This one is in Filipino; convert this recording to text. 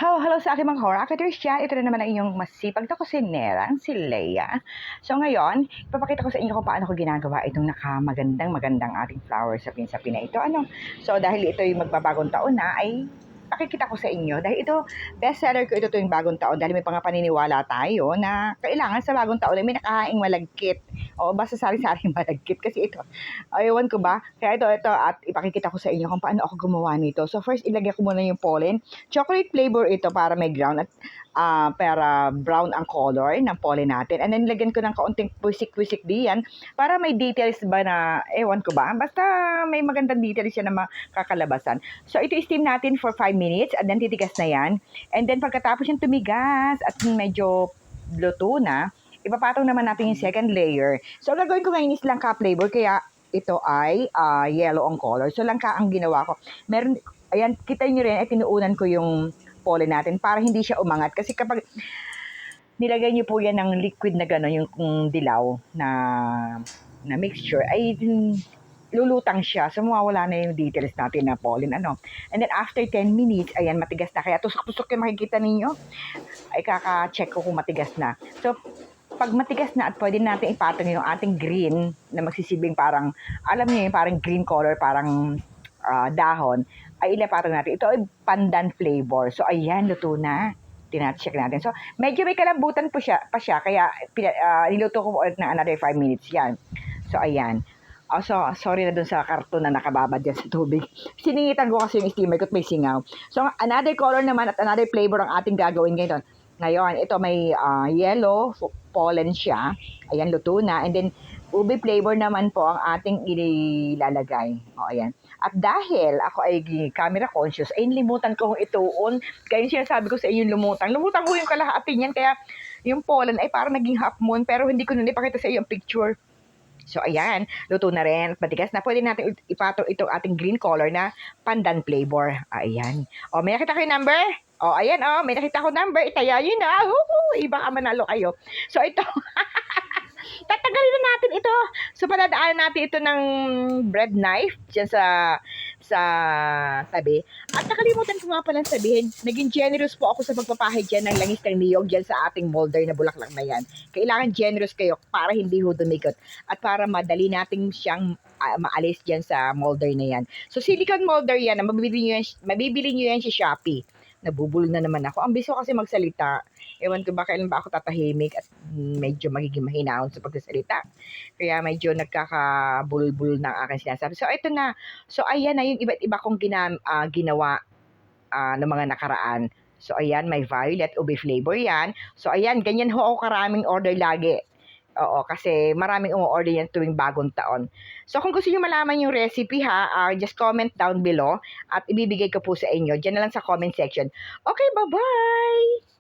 Hello sa aking mga Horakaters dyan. Ito na naman ang inyong masipag na kusinera, si Leia. So ngayon, ipapakita ko sa inyo kung paano ko ginagawa itong nakamagandang ating flower sapin-sapin na ito. So dahil ito yung magbabagong taon na, ay pakikita ko sa inyo. Dahil ito, bestseller ko ito tuwing bagong taon. Dahil may mga paniniwala tayo na kailangan sa bagong taon ay may nakahaing malagkit. O basta sari-saring malagkit. Kasi ito, ewan ko ba? Kaya ito, at ipakikita ko sa inyo kung paano ako gumawa nito. So first, ilagay ko muna yung pollen. Chocolate flavor ito para may ground at para brown ang color ng pollen natin. And then, lagyan ko ng kaunting wisik-wisik diyan para may details ba na, ewan ko ba, basta may magandang details siya na makakalabasan. So, ito steam natin for 5 minutes and then titigas na yan. And then, pagkatapos yung tumigas at medyo luto na, ipapatong naman natin yung second layer. So, gagawin ko ngayon is langka flavor, kaya ito ay yellow ang color. So, langka ang ginawa ko. Meron, ayan, kita nyo rin, tinuunan ko yung pollen natin para hindi siya umangat. Kasi kapag nilagay nyo po yan ng liquid na gano'n, yung dilaw na mixture, ay lulutang siya. So, mawawala na yung details natin na pollen. And then, after 10 minutes, ayan, matigas na. Kaya tusok-tusok yung makikita ninyo. Ay, kaka-check ko kung matigas na. So, pag matigas na at pwede natin ipatong yung ating green na magsisibing parang, alam niyo yung parang green color, parang dahon, ay ilapatong natin. Ito ay pandan flavor. So, ayan, luto na. Tinacheck natin. So, medyo may kalambutan pa siya kaya niluto ko ulit na another 5 minutes yan. So, ayan. So, sorry na dun sa karton na nakababad yan sa tubig. Siningitan ko kasi yung steamer ko at may singaw. So, another color naman at another flavor ang ating gagawin ngayon. Ngayon, ito may yellow pollen siya. Ayan, luto na. And then, ube flavor naman po ang ating ilalagay. O, ayan. At dahil ako ay camera conscious, ay limutan kong ituon. Kaya yung sinasabi ko sa inyo, lumutan ko yung kalahati niyan. Kaya yung pollen ay parang naging half moon, pero hindi ko na ipakita sa iyo yung picture. So, ayan, luto na rin. Matigas na. Pwede natin ipatong itong ating green color na pandan flavor. Ayan. O, may nakita kayo number? O, ayan, may nakita ko number. Itaya yun na. Iba ka manalo kayo. So, ito. Tatagalin na natin ito. So, paladaan natin ito ng bread knife dyan sa tabi. At nakalimutan ko nga palang sabihin, naging generous po ako sa pagpapahid dyan ng langis ng niyog dyan sa ating molder na bulaklak na yan. Kailangan generous kayo para hindi ho dumikot at para madali nating siyang maalis dyan sa molder na yan. So, silicone molder yan, mabibili nyo yan sa Shopee. Nabubulol na naman ako. Ang biso kasi magsalita. Ewan ko ba kailan ba ako tatahimik at medyo magiging mahinaon sa pagsasalita. Kaya medyo nagkakabulol-bulol ng aking sinasabi. So, ito na. So, ayan na yung iba't iba kong ginawa ng mga nakaraan. So, ayan, may violet, ube flavor yan. So, ayan, ganyan ho ako karaming order lagi. Oo, kasi maraming umu-order yan tuwing bagong taon. So, kung gusto niyo malaman yung recipe just comment down below at ibibigay ko po sa inyo. Diyan na lang sa comment section. Okay, bye-bye!